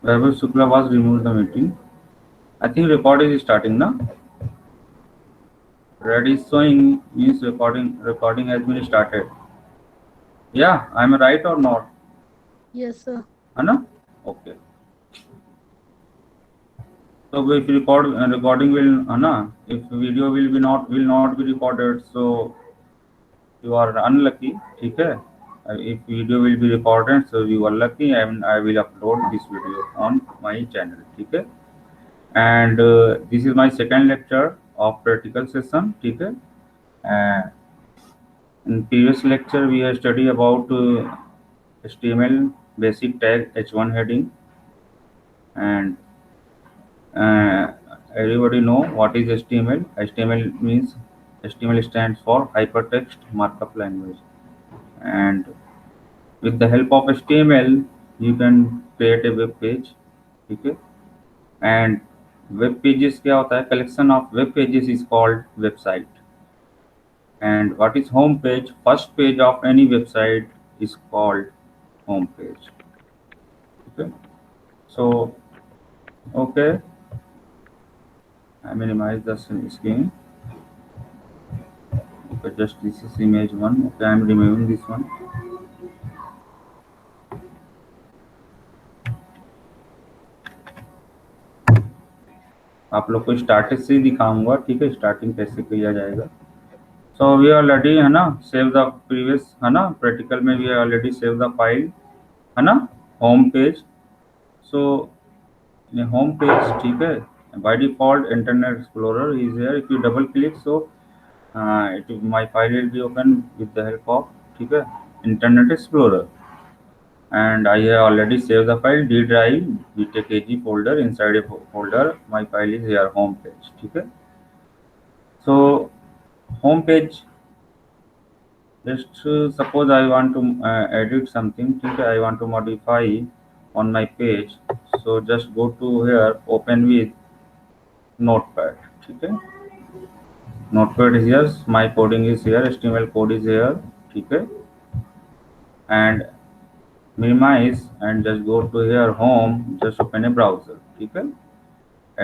Vaibhav Shukla was removed the meeting. I think record is starting now. Red is showing means recording has been started. Yeah, I'm right or not? Yes, sir. Anna? Okay. So if recording will Anna, if video will not be recorded, so you are unlucky. Okay. If video will be recorded, so you are lucky, and I will upload this video on my channel. Okay. And this is my second lecture of practical session. Okay. And in previous lecture, we have studied about HTML basic tag H1 heading, and uh, everybody know what is HTML. HTML stands for Hypertext Markup Language, and with the help of HTML, you can create a web page. Okay, and web pages क्या होता है? Collection of web pages is called website. And what is home page? First page of any website is called home page. Okay, so okay, I minimize the screen. Okay, just this is image one. Okay, I'm removing this one. आप लोग को starting से ही दिखाऊंगा, ठीक है, starting कैसे किया जाएगा. सो वी ऑलरेडी है ना सेव द प्रीवियस है ना प्रैक्टिकल में we already save the file है ना home page. So home page ठीक है, by default internet explorer is here. If you double click so it my file will be open with the help of ठीक है Internet Explorer, and I have already saved the file D drive btkg folder. Inside a folder my file is here home page. ठीक है, so home page, just suppose I want to edit something. ठीक है, I want to modify on my page, so just go to here, open with notepad. ठीक है, notepad is here, my coding is here, HTML code is here. ठीक है, and minimize and just go to here home, just open a browser. ठीक है,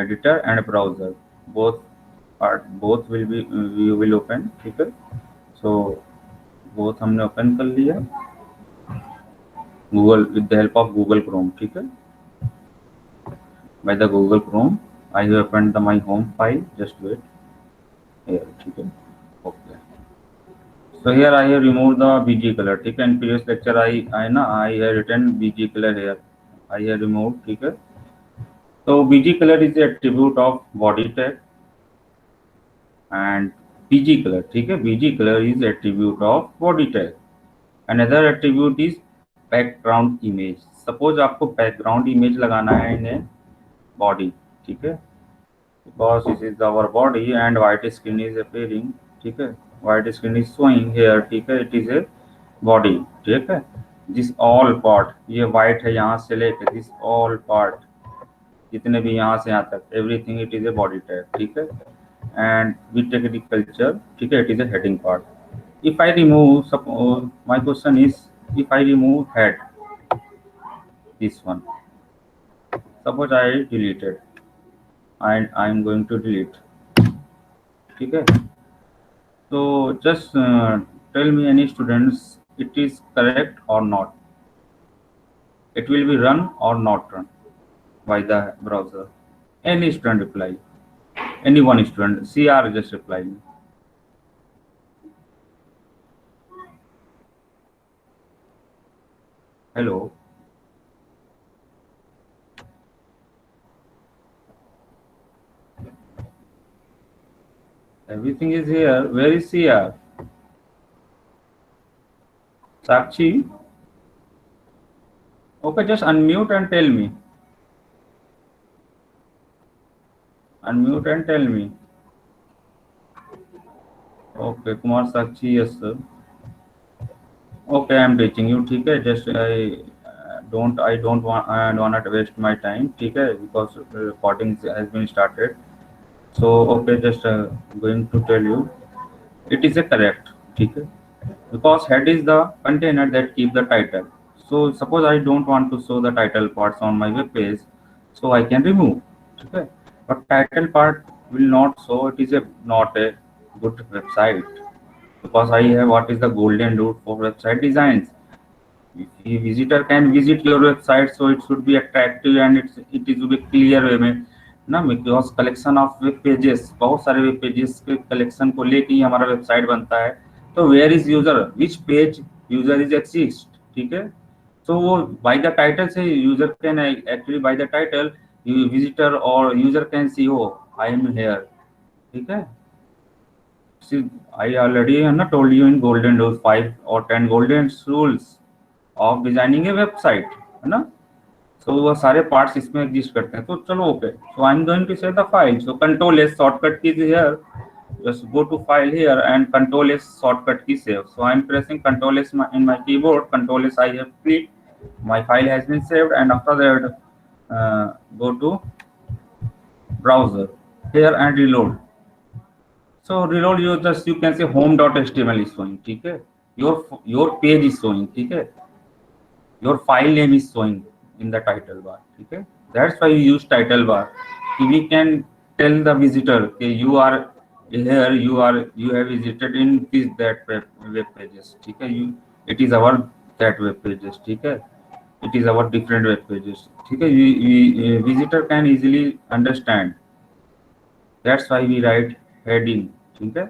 editor and browser both will be you will open. ठीक है, so both हमने open कर लिया Google with the help of Google Chrome. ठीक है, by the Google Chrome I have opened the my home file. Just wait here. ठीक है, okay. So here I have removed the BG color. ठीक है, in previous lecture I have written BG color here. I have removed. ठीक है, so BG color is the attribute of body tag, and BG color. ठीक है, BG color is attribute of body tag. Another attribute is background image. Suppose आपको background image लगाना है in a body. ठीक है, because this is our body and white screen is appearing. ठीक है, white screen is showing here. ठीक है, it is a body. ठीक है, this all part, ये white है यहाँ से लेकर this all part, जितने भी यहाँ से यहाँ तक everything it is a body tag. ठीक है, and with agriculture. ठीक है, it is a heading part. If I remove, suppose my question is, if I remove head, this one, suppose I deleted and I am going to delete. ठीक है, so just tell me any students it is correct or not. It will be run or not run by the browser. Any student reply, any one student. CR just reply me. Hello. Everything is here. Where is CR? Sakshi? Okay, just unmute and tell me. Unmute and tell me. Okay, Kumar Sakshi, yes sir. Okay, I am teaching you. ठीक है, just I don't want to waste my time. ठीक है, because recording has been started. So okay, just going to tell you, it is a correct. ठीक है, because head is the container that keep the title. So suppose I don't want to show the title parts on my web page, so I can remove. Okay, but title part will not show. It is a not a good website because I have what is the golden rule for website designs. If a visitor can visit your website, so it should be attractive and it is be clear way में ना, because collection of web pages, बहुत सारे web pages के collection को लेके ही हमारा website बनता है. तो where is user, which page user is exist. ठीक है, so वो by the title से user can actually by the title visitor or user can see, oh I am here. ठीक है, see I already है ना told you in golden rules 5 or 10 golden rules of designing a website, है ना. so वो सारे parts इसमें exist करते हैं. तो चलो okay, so I'm going to save the file. so control S shortcut key is here. Just go to file here and control S shortcut key save. So I'm pressing control S in my keyboard. Control S I have clicked. My file has been saved, and after that go to browser here and reload. So reload, you can say home.html is showing. ठीक है, your page is showing. ठीक है, your file name is showing in the title bar. ठीक है, that's why we use title bar. We can tell the visitor कि you are here, you have visited in this that web pages. ठीक है, it is our that web pages. ठीक है, it is our different web pages. ठीक है, visitor can easily understand. That's why we write heading. ठीक है,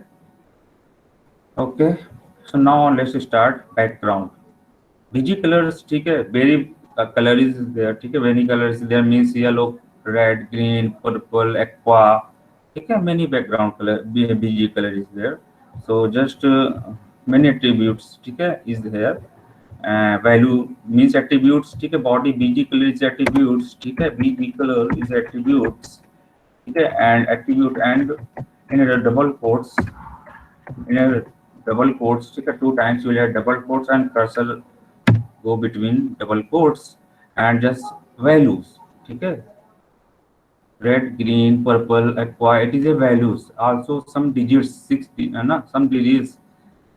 okay. So now let's start background. BG colors. ठीक है, very color is there. ठीक है, many colors there means yellow, red, green, purple, aqua. ठीक है, many background color BG color is there. So just many attributes. ठीक है, is there. Value means attributes. ठीक है, body BG color is attributes. ठीक है, BG color is attributes. ठीक है, and attribute and in a double quotes, in a double quotes. ठीक है, 2 times you will have double quotes and cursor go between double quotes and just values. ठीक है, red, green, purple, aqua, it is a values. Also some digits, 60 ना, some digits,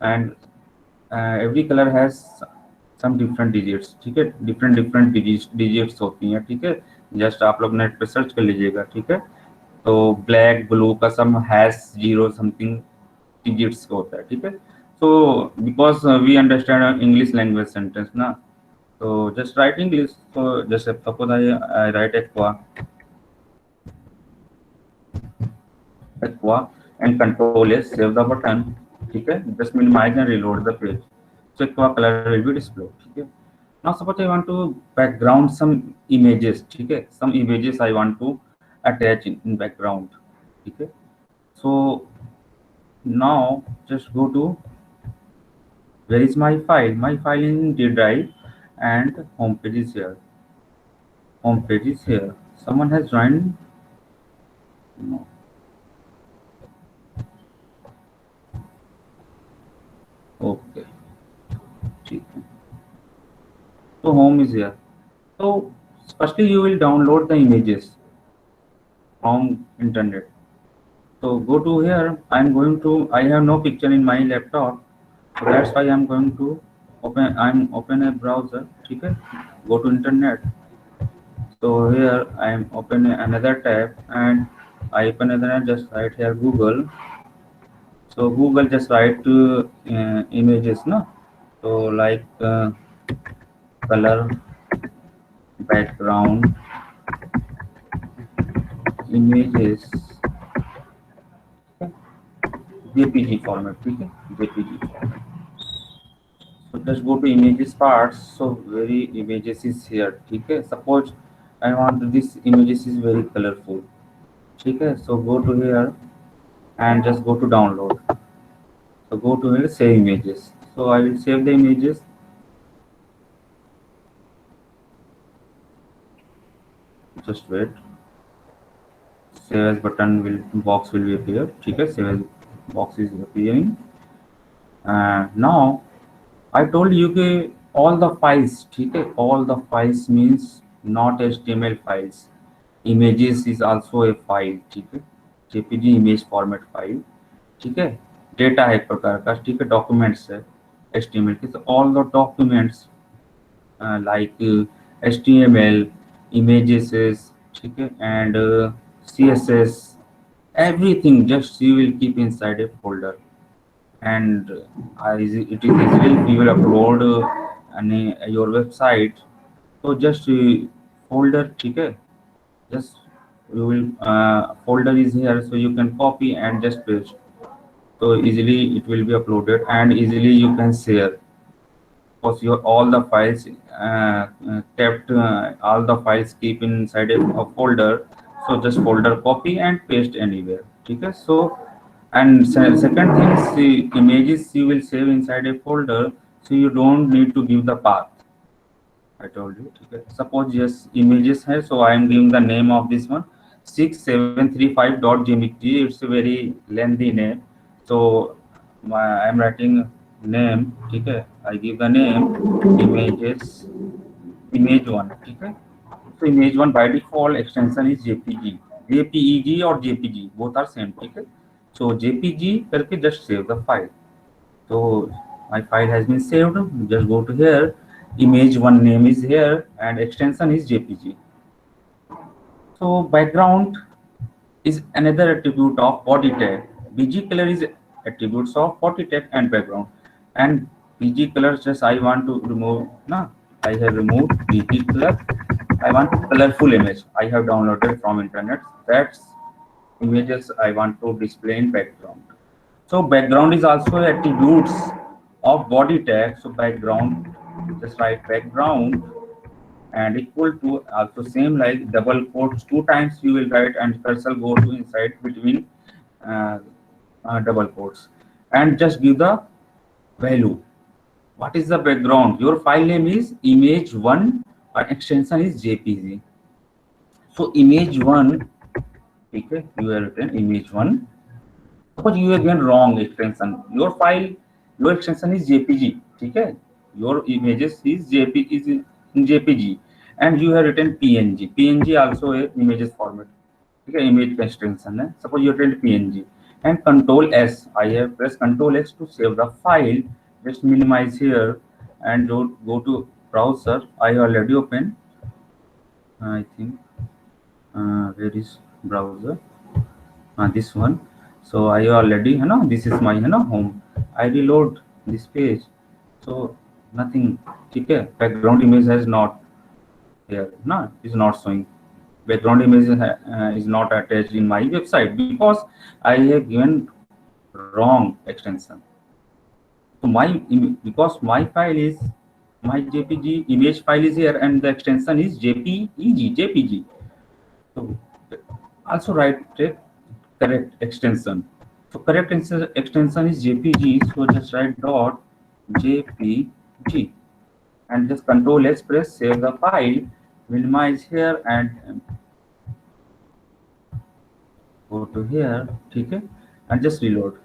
and every color has some different digits. ठीक है, different digits होती हैं. ठीक है, just आप लोग नेट पे सर्च कर लीजिएगा. ठीक है, तो ब्लैक ब्लू का सम हैश 0 समथिंग डिजिट्स का होता है. ठीक है, so because we understand English language sentence ना, so just write English. So just suppose I write aqua and control S, save the button. ठीक है, just minimize and reload the page. So aqua color will be displayed. ठीक है, now suppose I want to background some images. ठीक है, some images I want to attach in background. ठीक है, so now just go to where is my file. My file in D drive and home page is here. Home page is here. Someone has joined. No. Okay. So home is here. So firstly you will download the images from internet. So go to here. I have no picture in my laptop. So that's why I'm going to open a browser. Okay, go to internet. So here I am open another tab and I open another, just write here Google. So Google just write images, no. So like color background images, JPG format. Okay, JPG format. So just go to images parts. So very images is here. Okay, suppose I want this images is very colorful. Okay, so go to here and just go to download. So go to here, save images. So I will save the images. Just wait. Save as button box will be appear. Okay, save as box is appearing. Now I told you कि all the files. ठीक है, all the files means not HTML files. Images is also a file. ठीक है, JPG image format file. ठीक है, data है एक प्रकार का. ठीक है, डॉक्यूमेंट्स है HTML के. So all the documents like HTML, images, ठीक है, and CSS, everything just you will keep inside a folder. And it is easily if you will upload your website, so just folder, ठीक है, just you will folder is here, so you can copy and just paste, so easily it will be uploaded and easily you can share, because your all the files kept all the files keep inside a folder, so just folder copy and paste anywhere, okay. So and second thing is the images you will save inside a folder, so you don't need to give the path. I told you, okay. Suppose yes images है, so I am giving the name of this one 6735.jpg. It's a very lengthy name, so I am writing name, ठीक है. I give the name images, image one, ठीक है. So image one by default extension is JPG, JPEG or JPG both are same, ठीक है. So JPG करके just save the file. So my file has been saved. Just go to here. Image one name is here and extension is JPG. So background is another attribute of body tag. BG color is attributes of body tag and background. And BG color just I want to remove. No, I have removed BG color. I want colorful image. I have downloaded from internet. That's images I want to display in background. So background is also attributes of body tag. So background, just write background and equal to also same like double quotes 2 times you will write and cursor go to inside between uh, double quotes and just give the value. What is the background? Your file name is image one or extension is JPG. So image one, okay, you have written image one. Suppose you have given wrong extension. Your file, your extension is JPG. Okay, your images is JPG is in JPG, and you have written PNG. PNG also a images format. Okay, image extension. Suppose you have written PNG and Control S. I have pressed Control S to save the file. Just minimize here and go to browser. I already opened. I think where is browser? This one. So I already, this is my home. I reload this page, so nothing. Okay, background image has not here, no, is not showing. Background image is not attached in my website because I have given wrong extension. So because my file is my JPG image file is here and the extension is JPG. So also write correct extension. So correct extension is JPG. So just write dot JPG and just Control S, press save the file, minimize here and go to here, okay, and just reload.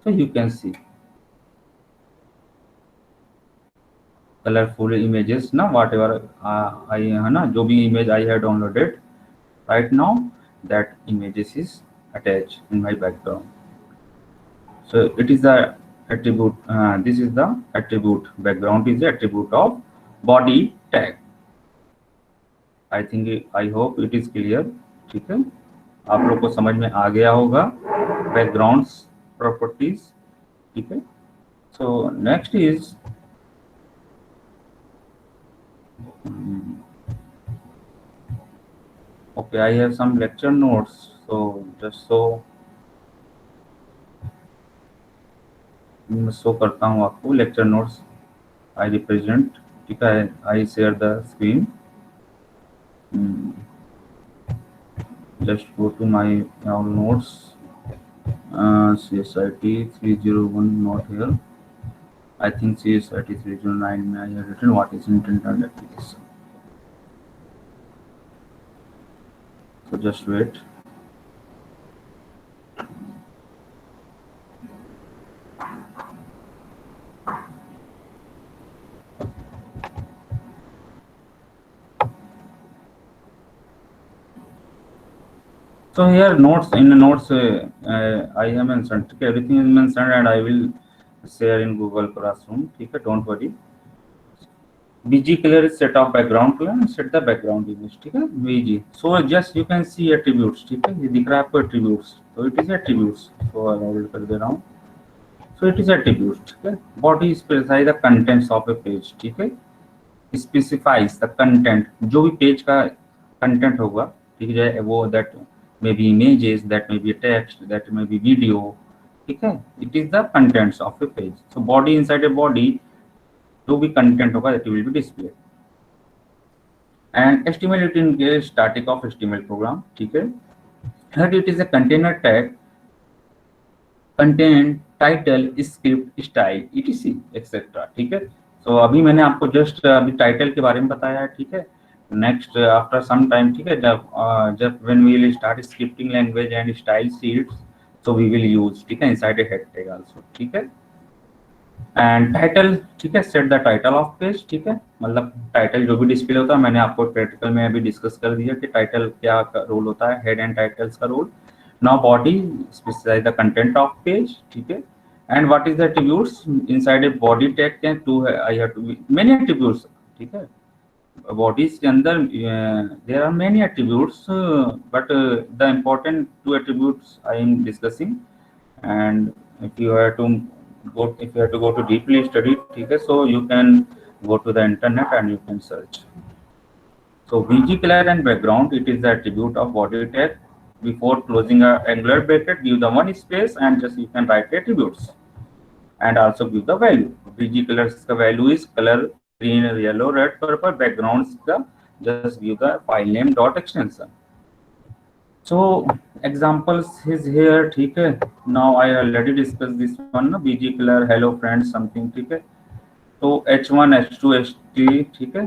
So you can see colorful images. Now whatever जो भी image I have downloaded right now, that images is attached in my background. So it is the attribute. This is the attribute. Background is the attribute of body tag. I think I hope it is clear. ठीक है, आप लोग को समझ में आ गया होगा backgrounds properties. ठीक है. So next is okay. I have some lecture notes. So just show करता हूँ आपको लेक्चर नोट्स. आई रिप्रेजेंट, ठीक है. I share the screen. Just go to my notes. CSIT 301 not here. I think CSIT 309 में I have written what is intended application. So just wait. So here notes, in the notes I have mentioned, okay, everything is mentioned and I will share in Google Classroom. Okay, don't worry. bg color is set of background color and set the background image, ठीक है bg. So just you can see attributes, ठीक है, ये दिख रहा है आपको attributes, तो it is attributes. So I will कर दे रहा हूँ. So it is attributes, ठीक है. Body specifies the contents of a page, ठीक है, specifies the content, जो भी पेज का कंटेंट होगा, ठीक है, वो that may be images, that may be text, that may be video, ठीक है, it is the contents of a page. So body, inside a body जो भी कंटेंट होगा that will be displayed. And HTML it is static of HTML program, ठीक है. Here it is a container tag, content, title, script, style, etc, etc, ठीक है. So अभी मैंने आपको जस्ट अभी टाइटल के बारे में बताया है, ठीक है. नेक्स्ट आफ्टर सम टाइम, ठीक है, जब when we will start scripting language and style sheets, so we will use, ठीक है, inside a head tag also, ठीक है. एंड टाइटल, ठीक है, set the title of page, ठीक है, मतलब टाइटल जो भी डिस्प्ले होता है, मैंने आपको प्रैक्टिकल में अभी डिस्कस कर दिया कि टाइटल क्या रोल होता है, हेड एंड टाइटल्स का role. Now body specify the content of page, ठीक है. And what is the attributes inside a body tag, can to I have too many attributes, ठीक है. बॉडीज के अंदर there are many attributes, but the important two attributes I am discussing. And if you have to go to deeply study, ठीक है, so you can go to the internet and you can search. So bg color and background, it is the attribute of body tag. Before closing a angular bracket, give the one space and just you can write attributes and also give the value. bg colors का value is color green, yellow, red, purple. Backgrounds का just give the file name dot extension. So examples is here, ठीक है. Now I already discussed this one, ना, bg color, hello friends something, ठीक है. तो h1 h2 h3, ठीक है.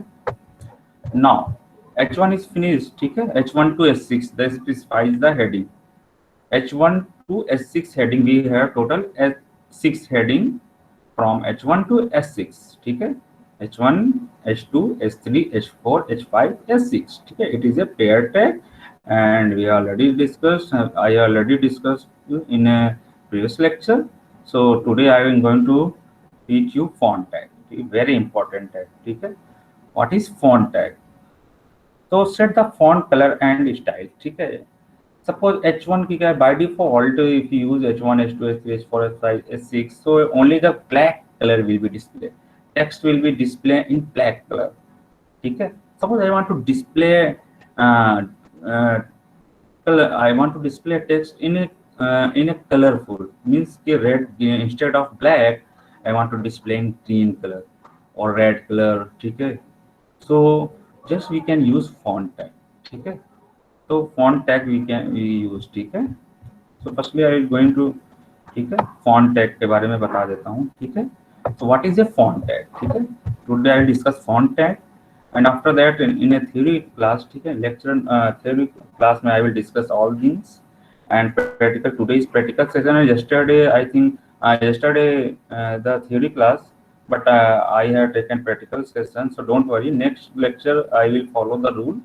Now h1 is finished, ठीक है. h1 to h6 that specifies the heading. h1 to h6 heading we have total h6 heading from h1 to h6, ठीक है. h1 h2 h3 h4 h5 h6, ठीक है. It is a pair tag and we already discussed, I already discussed in a previous lecture. So today I am going to teach you font tag, very important tag, ठीक है. What is font tag? So set the font color and style, ठीक है. Suppose h1 की क्या है, by default if you use h1 h2 h3 h4 h5 h6, so only the black color will be displayed, text will be displayed in black color, ठीक है. Suppose I want to display color, I want to display text in a colorful, means कि red, instead of black I want to display in green color or red color, ठीक है. So just we can use font tag, ठीक है. तो font tag we use, ठीक है. So firstly I will going to, ठीक है, font tag के बारे में बता देता हूँ, ठीक है. So what is a font tag, ठीक है. Today I will discuss font tag. And after that in a theory class, ठीक है, lecture theory class में I will discuss all things. And practical, today is practical session, and yesterday I think yesterday the theory class, but I have taken practical session, so don't worry, next lecture I will follow the rule,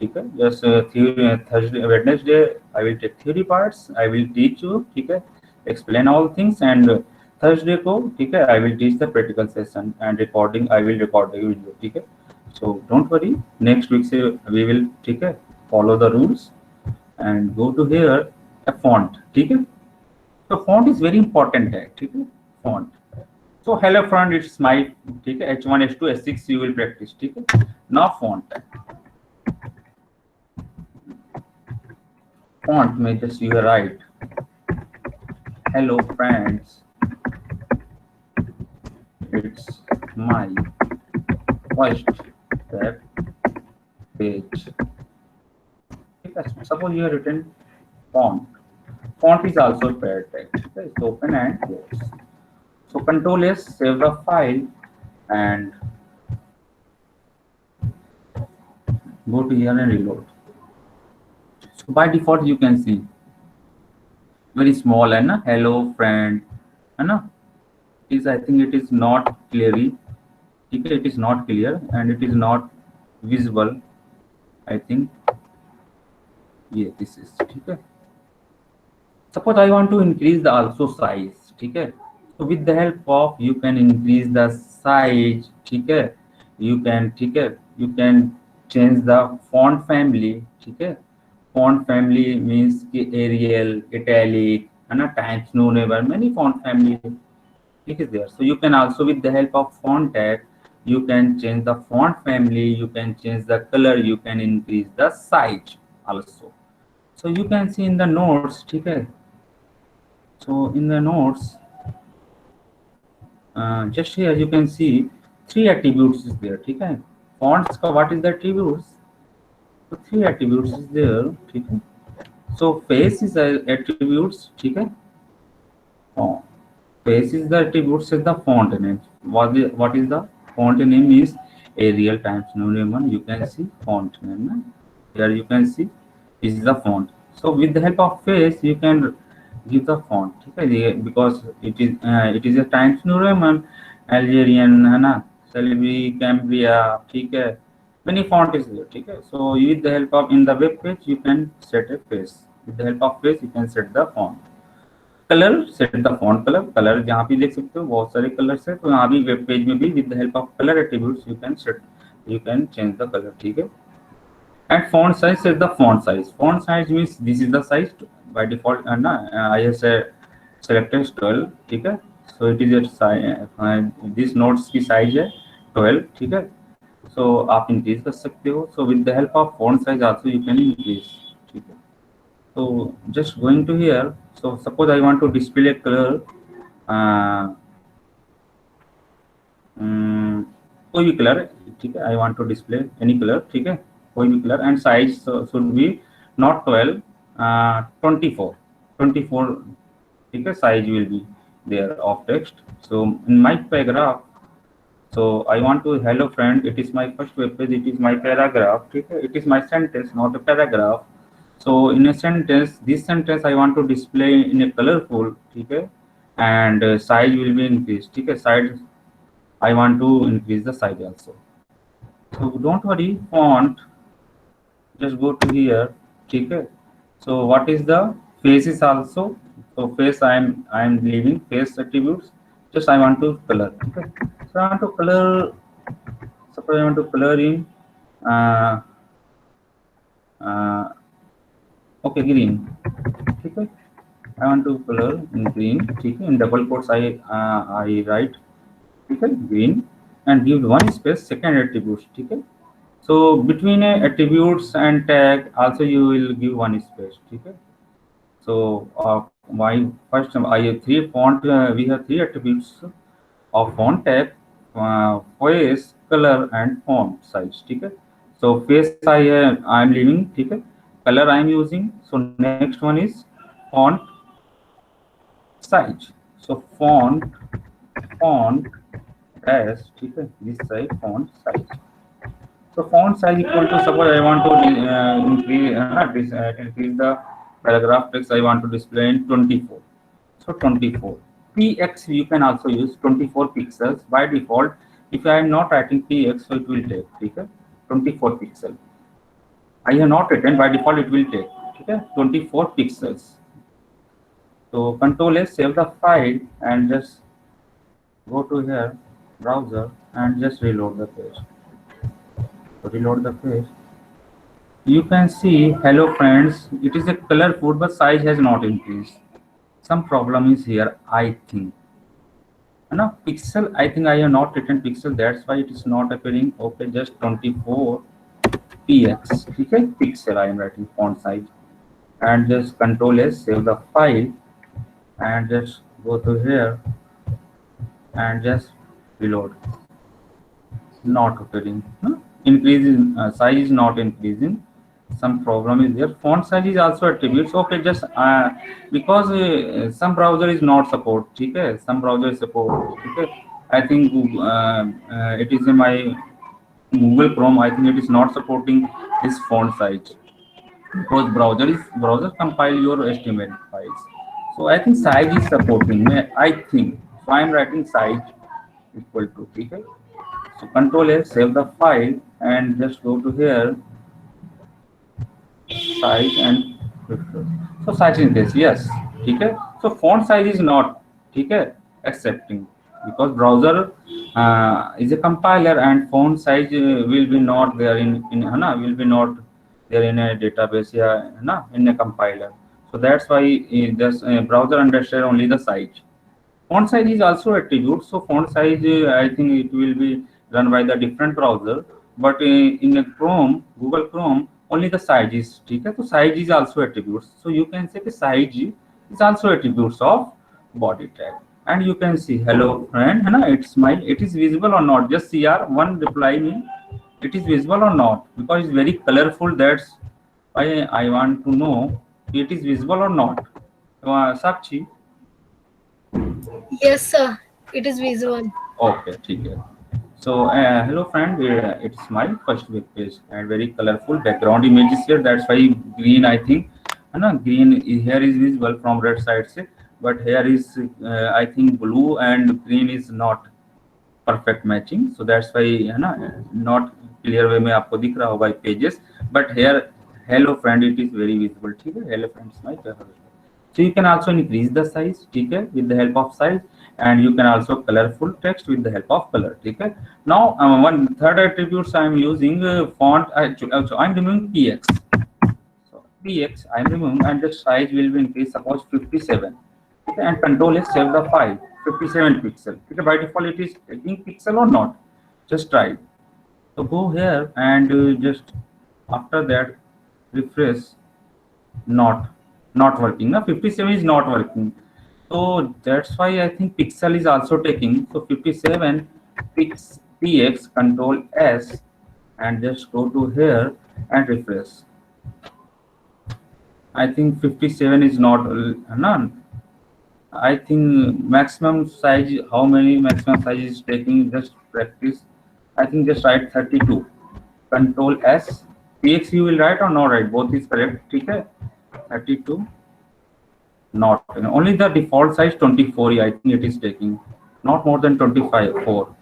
ठीक है. Just theory, Thursday Wednesday I will take theory parts, I will teach you, ठीक है, explain all things, and Thursday को, ठीक है, I will teach the practical session and recording, I will record the video, ठीक है. So don't worry, next week से we will, ठीक है, follow the rules and go to here a font, ठीक है. So font is very important है, ठीक है, font. So hello friend, it's my, ठीक है, h1 h2 h6 you will practice, ठीक है. Now font में just you write hello friends, it's my first web page, ठीक है. Suppose you have written font is also pair tag, okay. So open and close. So Control S, save the file and go to here and reload. So by default you can see very small है ना, hello friend है ना. Is I think it is not clearly, ठीक है, it is not clear and it is not visible, I think. Yeah, this is, ठीक है. Suppose I want to increase the also size, ठीक है. So with the help of you can increase the size, ठीक है. You can, ठीक है, you can change the font family, ठीक है। फॉन्ट फैमिली मीन्स कि एरियल, इटैलिक, है ना, Times New never, many font family, ठीक है there. So you can also with the help of font tag you can change the font family, you can change the color, you can increase the size also. So you can see in the notes, ठीक है। So in the notes, just here you can see three attributes is there, ठीक है। fonts का what is the attributes? So three attributes is there, ठीक है। so face is a attributes, ठीक है। oh, face is the attributes is the font name. What is the font name is Arial times New Roman. You can see font name, na? Here you can see is the font. So with the help of face you can give the font, ठीक है। because it is a times New Roman, Algerian, है ना, Celebi, Cambria, ठीक है, many font is there, ठीक है। so with the help of in the web page you can set a face, with the help of face you can set the font। Colour, set the font colour, colour जहाँ भी देख सकते हो बहुत सारे colours है, तो यहाँ भी वेब पेज में भी with the help of colour attributes you can set, you can change the colour, ठीक है। And font size, set the font size. Font size means this is the size by default, है ना, I have selected 12, ठीक है। So it is this notes की size है 12, ठीक है। सो आप इंक्रीज कर सकते हो। So with the help of font size also you can increase, ठीक है। So just going to here, so suppose I want to display a color, uh, कोई भी कलर, ठीक है। I want to display any color, ठीक है, कोई भी colour, and size should be not 12, 24, 24, ठीक है, size will be there of text। so in my paragraph, so I want to, hello friend, it is my first web page, it is my paragraph, ठीक है, it is my sentence, not a paragraph। so in a sentence, this sentence I want to display in a colorful, ठीक है, and size will be increased, ठीक है। size I want to increase the size also। so don't worry, font, just go to here, ठीक है। so what is the faces also? so face I am leaving face attributes, just I want to color, ठीक है। so I want to color, suppose I want to color in okay, green, ठीक है। I want to color in green, ठीक है। in double quotes I write, ठीक है, green, and give one space second attributes, ठीक है। so between attributes and tag also you will give one space, ठीक है। so my first I have three font, we have three attributes of font tag, face, color and font size, ठीक है। so face I am leaving, ठीक है, color I am using, so next one is font size। so font dash, ठीक है, this side font size। so font size equal to, suppose I want to increase the paragraph text, I want to display in 24, so 24 px you can also use 24 pixels by default। if I am not writing px, so it will take, ठीक है, 24 pixel I have not written, by default it will take, ठीक है, 24 pixels। so control S, save the file and just go to here browser and just reload the page। so reload the page, you can see hello friends, it is a colorful but size has not increased, some problem is here I think, है ना। pixel I think I have not written pixel, that's why it is not appearing, okay, just 24 px, ठीक है, pixel I am writing font size, and just control S, save the file and just go to here and just reload, not appearing, increasing, size is not increasing, some problem is there। font size is also attributes, okay, just because some browser is not support, ठीक है, some browser support, ठीक है। I think it is in my Google Chrome, I think it is not supporting this font size, because browser compile your HTML files, so I think size is supporting, I think, so I am writing size equal to, ठीक है। so control S, save the file and just go to here size and so size is this, yes, ठीक है। so font size is not, ठीक है, accepting, because browser is a compiler, and font size will be not there in है ना, will be not there in a database या है ना, in a compiler. So that's why this browser understand only the size. Font size is also attribute. So font size, I think it will be run by the different browser. But in a Chrome, Google Chrome, only the size is ठीक है. So size is also attributes. So you can say the size is also attributes of body tag. And you can see hello friend, है ना, it's smile. It is visible or not? Just CR one reply me. It is visible or not? Because it's very colorful. That's why I want to know it is visible or not. Sakshi. Yes, sir. It is visual. Okay, ठीक है. So hello friend, it's my first web page and very colorful background image is here. That's why green, I think, है ना, green here is visible from red side से, but here is I think blue and green is not perfect matching. So that's why है ना, not clear way में आपको दिख रहा होगा pages, but here hello friend it is very visible. ठीक है, hello friend is my favorite. So you can also increase the size, ठीक है, with the help of size, and you can also colorful text with the help of color, ठीक है. Now one third attributes I am using font. So I am removing px. So px I am removing, and the size will be increased. Suppose 57, okay, and Control S save the file 57 pixel. Okay, by default it is taking pixel or not. Just try. So go here and just after that refresh. Not working. Now 57 is not working. So that's why I think pixel is also taking. So 57 px Control S and just go to here and refresh. I think 57 is not none. I think maximum size, how many maximum size is taking, just practice. I think just write 32. Control S. px you will write or not write? Both is correct. Okay? 32. Not only the default size 24. I think it is taking not more than 25 4.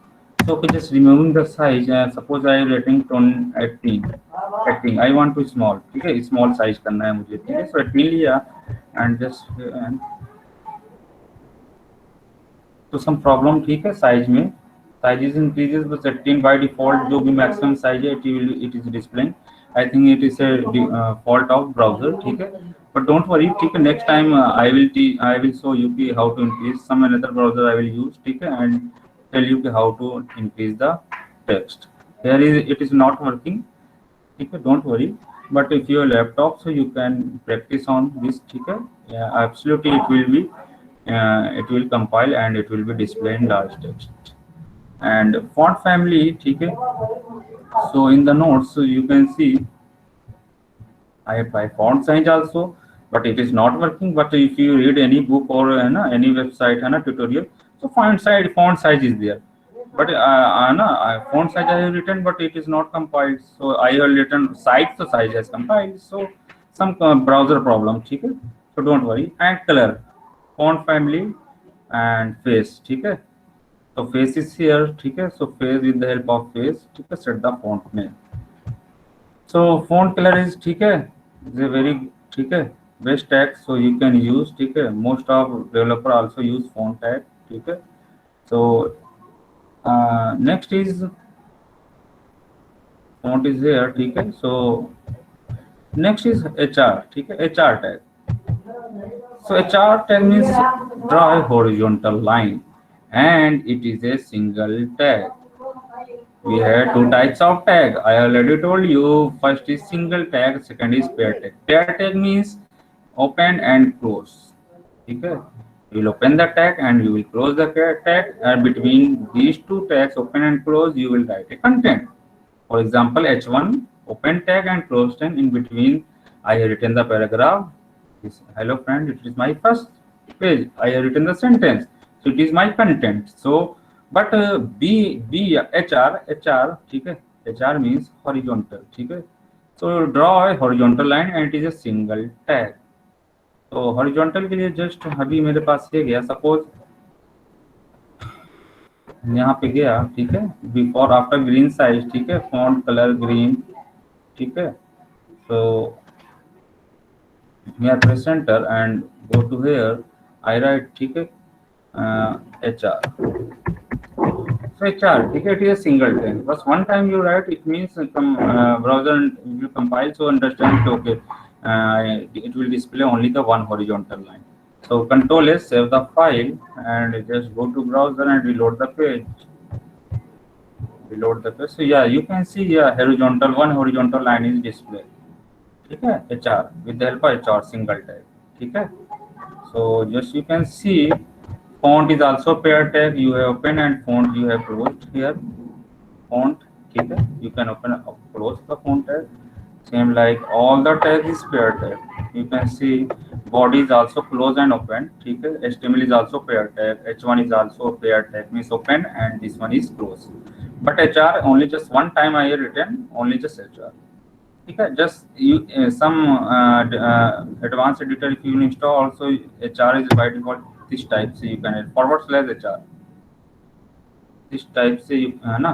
So okay, just removing the size. Suppose I am rating 18. 18. I want to small. Okay, small size करना है मुझे. ठीक है, so 18 लिया and just तो some problem. ठीक है, size में size is increases but 18 by default जो भी maximum size है it is displaying. I think it is a fault of browser. ठीक है, but don't worry. ठीक है, next time I will show you कि how to increase some another browser I will use. ठीक है, and tell you कि how to increase the text. Here is it is not working. ठीक है, don't worry. But if your laptop, so you can practice on this. ठीक है, yeah, absolutely it will compile and it will be displaying large text. And font family, ठीक है. So in the notes, so you can see I apply font size also, but it is not working. But if you read any book or any website tutorial, so font size is there. But font size I have written, but it is not compiled. So I have written size, so size has compiled. So some browser problem. ठीक है, so don't worry. And color, font family and face. ठीक है, so face is here. ठीक है, so face with the help of face. ठीक है, set the font name. So font color is ठीक है, is a very ठीक है best tag, so you can use. ठीक है, most of developer also use font tag. ठीक है, so next is font is here. ठीक है, so next is HR. ठीक है, HR tag. So HR tag means draw a horizontal line and it is a single tag. We have two types of tag. I already told you. First is single tag, second is pair tag. Pair tag means open and close. ठीक है, you will open the tag and you will close the tag, and between these two tags, open and close, you will write a content. For example, H1 open tag and close tag. In between, I have written the paragraph. This, hello friend, it is my first page. I have written the sentence, so it is my content. So, but HR ठीक है, HR means horizontal. ठीक है, so draw a horizontal line and it is a single tag. तो horizontal के लिए just अभी मेरे पास ये गया, सपोज यहाँ पे गया. ठीक है, बिफोर आफ्टर ग्रीन साइज. ठीक है, फॉन्ट कलर ग्रीन. ठीक है, so here press enter and go to here. I write. ठीक है, HR. So HR, ठीक है, it is a single tag. But one time you write, it means browser will compile to understand okay, it will display only the one horizontal line. So Control S, save the file, and just go to browser and reload the page. Reload the page. So yeah, you can see yeah, one horizontal line is displayed. ठीक है, HR with the help of HR single tag. ठीक है. So just you can see font is also pair tag. You have open and font you have closed here. Font, ठीक है, you can open close the font tag. Same like all the tag is pair tag. You can see body is also close and open. ठीक है, HTML is also pair tag. H1 is also pair tag, means open, and this one is close. But HR only just one time I written only just HR. ठीक है, just you some advanced editor if you install also HR is by default this type से you can add /HR this type से है ना,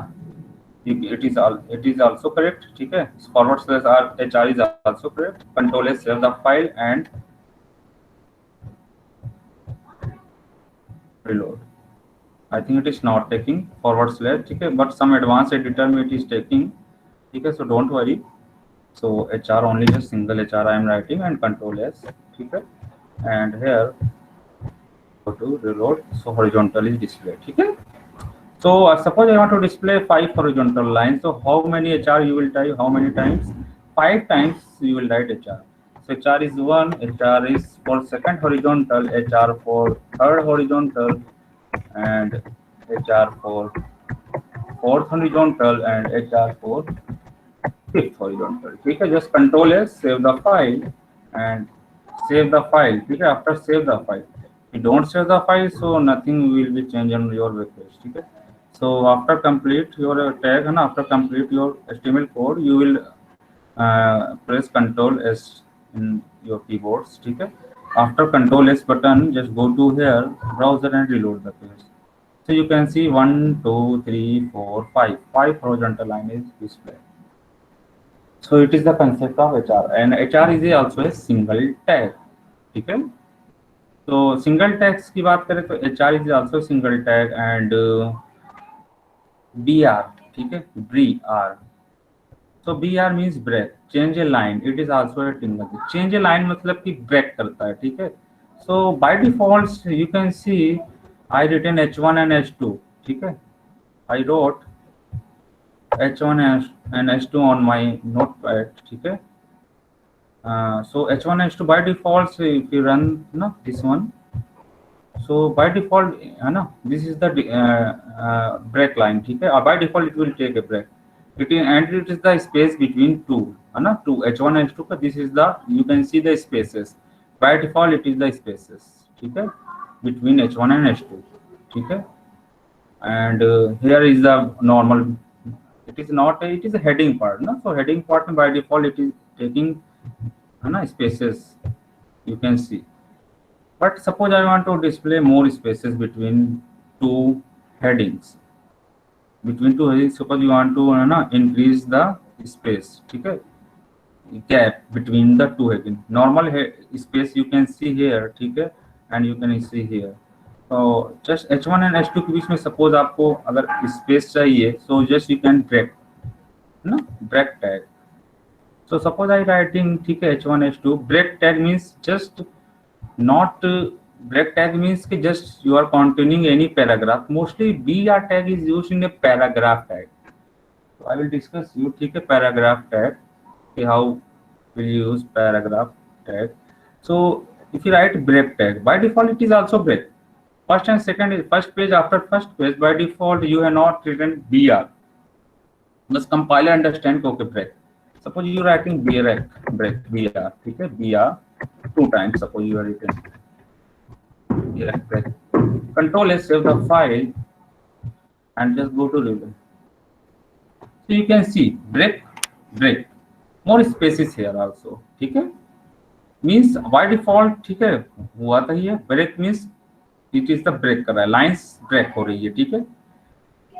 it is also correct. ठीक है, /HR is also correct. Control S, save the file and reload. I think it is not taking /, ठीक है, but some advanced editor में it is taking. ठीक है, so don't worry. So HR only just single HR I am writing and Control S, ठीक है, and here go to reload. So horizontal is displayed. ठीक है. So suppose I want to display 5 horizontal lines. So how many HR you will type? How many times? 5 times you will write HR. So HR is 1, HR is for second horizontal, HR for third horizontal, and HR for fourth horizontal, and HR for fifth horizontal. ठीक है, just Control S, save the file and save the file. ठीक है, after save the file, you don't save the file, so nothing will be changed on your web page. ठीक है, so after complete your tag and after complete your HTML code, you will press Control S in your keyboards. ठीक है, after Control S button, just go to here browser and reload the page. So you can see 1, 2, 3, 4, 5 horizontal line is displayed. So it is the concept of HR, and HR is also a single tag. ठीक है, तो single tags की बात करें तो HR is also single tag and BR, ठीक है, BR. So BR means break, change a line. It is also a single. Change a line मतलब कि break करता है. ठीक है, so by default you can see I written H1 and H2. ठीक है, I wrote H1 and H2 on my notepad. ठीक है, so H1 and H2 by default if you run no this one, so by default है ना, this is the break line. ठीक है, by default it will take a break. And it is the space between two है ना, two H1 and H2 का this is the, you can see the spaces. By default it is the spaces. ठीक है, between H1 and H2. ठीक है, and here is the normal. It is not it is a heading part ना, so heading part by default it is taking है ना spaces, you can see. But suppose I want to display more spaces between two headings. Between two headings, suppose you want to है ना increase the space. ठीक है, gap between the two headings. Normal space you can see here. ठीक है, and you can see here. तो just H1 and H2 के बीच में suppose आपको अगर स्पेस चाहिए, so just you can break ना, break tag. So suppose I writing, ठीक है, H1 H2 break tag means just not break tag means कि just you are continuing any paragraph. Mostly BR tag is used in a paragraph tag. So I will discuss you, ठीक है, paragraph tag, okay, how will you use paragraph tag. So if you write break tag, by default it is also break. First and second is first page, after first page by default you have not written BR. Just compiler understand okay break. Suppose you are writing break BR, ठीक है, BR 2 times. Suppose you are written break. Control S, save the file and just go to reload. So you can see break more spaces here also. ठीक है, means by default ठीक है हुआ था ये break means it is the break कर रहा है, lines break हो रही है. ठीक है,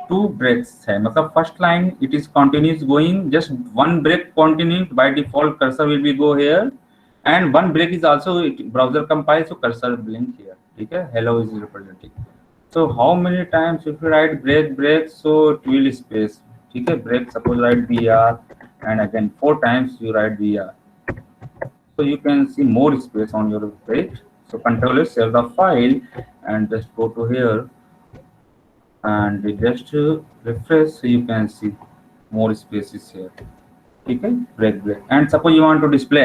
two breaks है मतलब first line it is continuous going, just one break continuing. By default cursor will be go here and one break is also browser compile, so cursor blink here. ठीक है, hello is representing. So how many times if you write break, so it will space. ठीक है, break suppose write br and again 4 times you write br. So you can see more space on your page. So control is save the file and just go to here and just refresh, so you can see more spaces here. ठीक है, break and suppose you want to display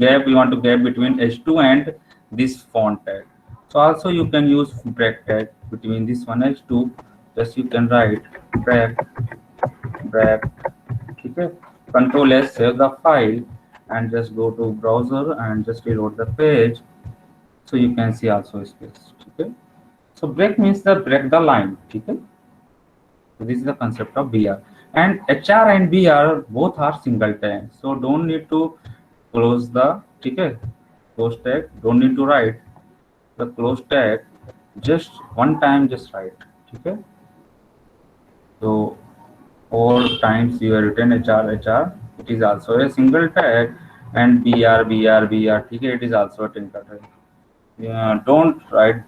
gap, you want to gap between h2 and this font tag, so also you can use break tag between this one h2, just you can write break. ठीक है, control s save the file and just go to browser and just reload the page, so you can see also space. ठीक है, so break means the break the line. ठीक है, so this is the concept of BR. And HR and BR both are single tag. So don't need to close the okay, close tag. Don't need to write the close tag. Just one time, just write. Okay. So all times you have written HR. It is also a single tag, and BR. Okay, it is also a single tag. Yeah, don't write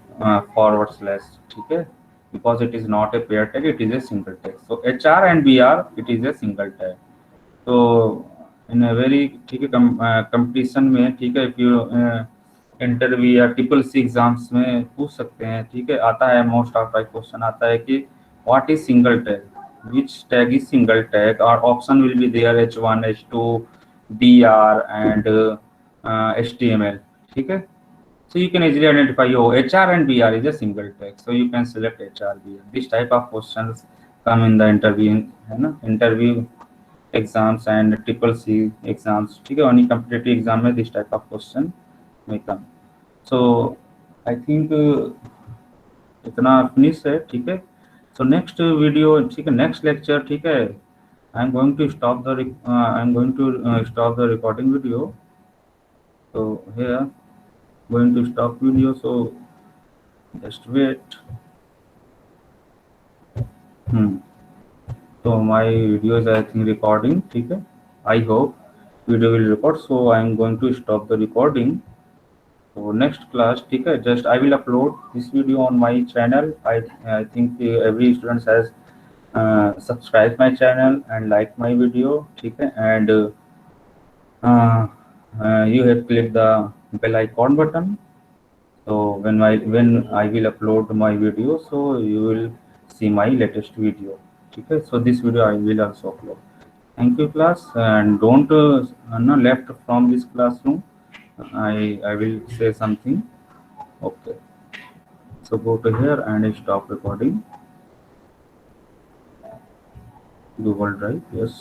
forward slash. Okay, because it is not a pair tag, it is a single tag. So HR and BR, it is a single tag. तो in very ठीक है, competition में ठीक है, if you interview या triple C exams में पूछ सकते हैं, ठीक है, आता है मोस्ट ऑफ टाइप क्वेश्चन आता है कि what is single tag, which tag is single tag, और option will be there h1 h2 dr and html. ठीक है, so you can easily identify, oh, HR and BR is a single tag, so you can select HR BR. This type of questions come in the interview, है ना, interview exams and triple C exams. ठीक है, only competitive exam में this type of question may come. So I think इतना finish है. ठीक है, so next video, ठीक है, next lecture, ठीक है, I'm going to stop the stop the recording video. So here going to stop video, so just wait. So my video is I think recording. ठीक है, I hope video will record, so I am going to stop the recording. So next class, ठीक है, just I will upload this video on my channel. I think every student has subscribe my channel and like my video. ठीक है, and you have clicked the bell icon button. So when I will upload my video, so you will see my latest video. ठीक है, so this video I will also upload. Thank you class, and don't no left from this classroom. I will say something. Okay, so go to here and stop recording. Google Drive, yes.